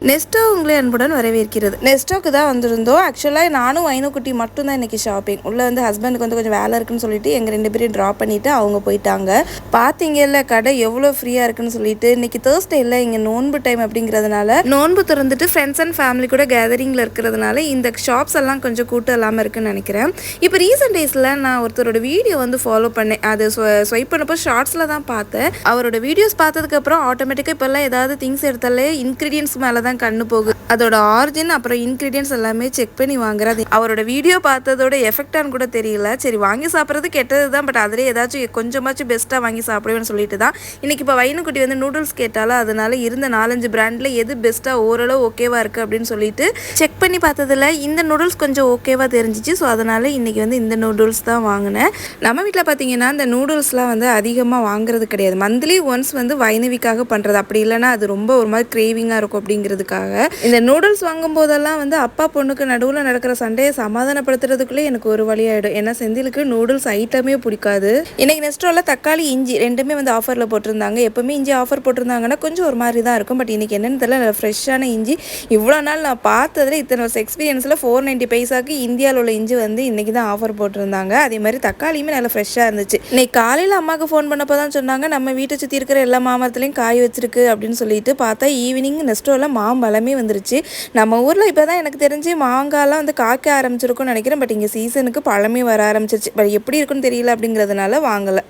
நெஸ்டோ உங்களை அன்புடன் வரவேற்கிறது. நெஸ்டோக்கு தான் வந்திருந்தோம். ஆக்சுவலாக நானும் வைனுக்குட்டி மட்டும் தான் இன்றைக்கி ஷாப்பிங். உள்ளே வந்து ஹஸ்பண்டுக்கு வந்து கொஞ்சம் வேலை இருக்குன்னு சொல்லிட்டு எங்கள் 2 பேரையும் ட்ராப் பண்ணிவிட்டு அவங்க போயிட்டாங்க. பார்த்தீங்கல்ல கடை எவ்வளோ ஃப்ரீயாக இருக்குன்னு சொல்லிட்டு. இன்றைக்கி தேர்ஸ்டே இல்லை, இங்கே நோன்பு டைம் அப்படிங்கிறதுனால நோன்பு திறந்துட்டு ஃப்ரெண்ட்ஸ் அண்ட் ஃபேமிலி கூட கேதரிங்கில் இருக்கிறதுனால இந்த ஷாப்ஸ் எல்லாம் கொஞ்சம் கூட்டம் இல்லாமல் இருக்குன்னு நினைக்கிறேன். இப்போ ரீசெண்ட் டேஸில் நான் ஒருத்தரோட வீடியோ வந்து ஃபாலோ பண்ணேன். அது ஸ்வைப் பண்ணப்போ ஷார்ட்ஸில் தான் பார்த்தேன். அவரோட வீடியோஸ் பார்த்ததுக்கப்புறம் ஆட்டோமேட்டிக்காக இப்போல்லாம் ஏதாவது திங்ஸ் எடுத்தாலே இன்க்ரீடியன்ஸ் மேலே தான் கண்ணு போகுது. அதோட ஆரிஜின் அப்புறம் இன்க்ரீடியன்ஸ் எல்லாமே செக் பண்ணி வாங்குறது. அவரோட வீடியோ பார்த்ததோட எஃபெக்டான்னு கூட தெரியல. சரி வாங்கி சாப்பிட்றது கெட்டது தான், பட் அதிலே ஏதாச்சும் கொஞ்சமாச்சும் பெஸ்ட்டாக வாங்கி சாப்பிடுவேன்னு சொல்லிட்டு தான் இன்றைக்கி இப்போ வைனுக்குட்டி வந்து நூடுல்ஸ் கேட்டாலும் அதனால இருந்த 4-5 பிராண்டில் எது பெஸ்ட்டாக ஓரளவு ஓகேவா இருக்குது அப்படின்னு சொல்லிட்டு செக் பண்ணி பார்த்ததில் இந்த நூடுல்ஸ் கொஞ்சம் ஓகேவா தெரிஞ்சிச்சு. ஸோ அதனால் இன்றைக்கி வந்து இந்த நூடுல்ஸ் தான் வாங்கினேன். நம்ம வீட்டில் பார்த்தீங்கன்னா இந்த நூடுல்ஸ்லாம் வந்து அதிகமாக வாங்குறது கிடையாது. மந்த்லி ஒன்ஸ் வந்து வைணவிக்காக பண்ணுறது, அப்படி இல்லைன்னா அது ரொம்ப ஒரு மாதிரி கிரேவிங்காக இருக்கும் அப்படிங்கிறதுக்காக. இந்த நூடுல்ஸ் வாங்கும் போதெல்லாம் வந்து அப்பா பொண்ணுக்கு நடுவில் நடக்கிற சண்டையை சமாதானப்படுத்துறதுக்குள்ளே எனக்கு ஒரு வழி ஆகிடும். ஏன்னா செந்திலுக்கு நூடுல்ஸ் ஐட்டமே பிடிக்காது. இன்னைக்கு நெஸ்டோவில் தக்காளி இஞ்சி ரெண்டுமே வந்து ஆஃபரில் போட்டிருந்தாங்க. எப்போவுமே இஞ்சி ஆஃபர் போட்டிருந்தாங்கன்னா கொஞ்சம் ஒரு மாதிரி தான் இருக்கும். பட் இன்றைக்கி என்னென்னு தெரியல, ஃப்ரெஷ்ஷான இஞ்சி. இவ்வளோ நாள் நான் பார்த்ததில் இத்தனை வருஷம் எக்ஸ்பீரியன்ஸில் 490 பைசாக்கு இந்தியாவில் உள்ள இஞ்சி வந்து இன்றைக்கி தான் ஆஃபர் போட்டிருந்தாங்க. அதே மாதிரி தக்காளியுமே நல்லா ஃப்ரெஷ்ஷாக இருந்துச்சு. இன்னைக்கு காலையில் அம்மாவுக்கு ஃபோன் பண்ணப்போ தான் சொன்னாங்க நம்ம வீட்டை சுற்றி இருக்கிற எல்லா மாமரத்துலையும் காய் வச்சிருக்கு அப்படின்னு சொல்லிட்டு. பார்த்தா ஈவினிங் நெஸ்டோவில் மாம்பழமே வந்துருச்சு. நம்ம ஊரில் இப்போ தான் எனக்கு தெரிஞ்சு மாங்காய்லாம் வந்து காய்க்க ஆரம்பிச்சிருக்கும்னு நினைக்கிறேன். பட் இங்கே சீசனுக்கு பழமே வர ஆரம்பிச்சிருச்சு. பட் எப்படி இருக்குன்னு தெரியல அப்படிங்கிறதுனால வாங்கலை.